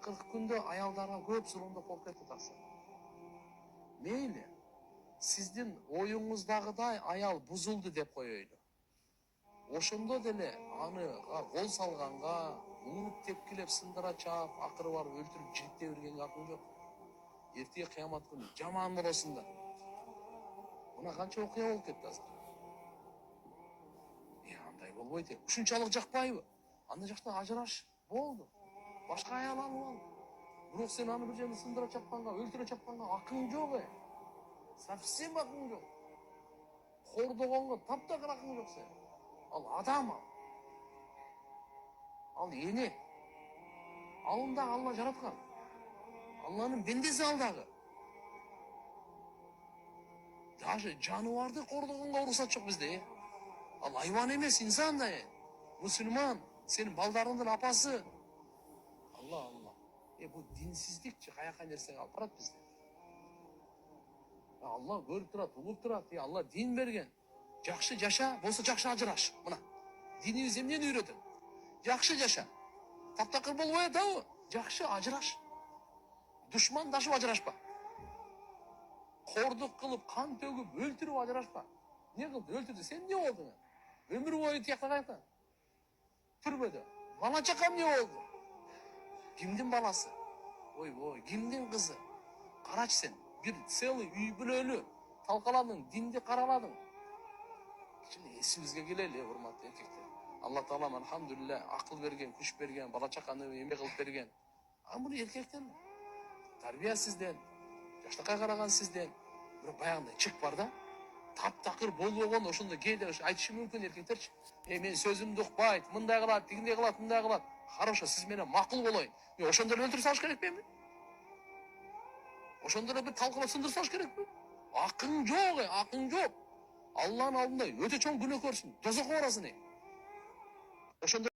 акыркы күндө аялдарга көп зулумдук болуп кетти таксы. Мейли, сиздин оюңуздагыдай аял бузулду деп коелу. Ошондо деле аныга кол салганга, уруп тепкилеп сындыра чаап, акыры барып өлтүрүп жигиттей бергенге акыл жок. Эртеге кыямат күнү жаман болосуңдар. Мына канча окуя болуп кетти азыр. Андай болбойт экен. Ушунчалык жакпайбы? Анда жакта ажыраш болду. Башка аял алып ал. Бирок сен аны бир жерде сындыра чапканга, өлтүрө чапканга акың жок. Совсем акың жок. Кордогонго таптакыр акың жок сен. Ал адам ал. Ал эне. Алын да Алла жараткан. Алланын бендеси ал дагы. Даже жаныбарды кордогонго уруксат жок бизде. Ал айван эмес, инсан да. Мусулман, сенин балдарыңдын апасы. Алла. Бу динсиздикчи каяка нерсеге алып барат бизди. Алла көрүп турат, угуп турат. Алла дин берген. Жакшы жаша, болсо жакшы ажыраш. Мына. Динибиз эмнени үйрөтөт? Жакшы жаша. Таптакыр болбой атабы? Жакшы ажыраш. Душмандашып ажырашпа. Кордук кылып, кан төгүп, өлтүрүп ажырашпа. Не кылды? Өлтүрдү. Сен не болдуң? Өмүр бою тиякта кайта. Түрбөдө. Бала чакам не болду? Кимдин баласы? Ой, кимдин кызы? Карачы сен. Bir целый үй бүлөлүү талкаладың, динди караладың. Кичине эсибизге келели, урматтуу эркектер. Алла Таала алхамдулилля акыл берген, күч берген, бала чаканы эме кылып берген. Муну эркектер тарбия сизден, жаштакка караган сизден. Бирок баягындай чык бар да. Таптакыр болбогон ошондо кээде айтышы мүмкүн эркектерчи. Мен сөзүмдү укпайт, мындай кылат, тигиндей кылат, мындай кылат. Хорошо, сиз менен макул болоюн. Мен ошондо өлтүрүп салыш керекпенби? Ошондо бир талкалап сындырып салыш керекпи? Акың жок, акың жок. Алланын алдында өтө чоң күнөөкөрсүң. Дозокко барасың. Ошондо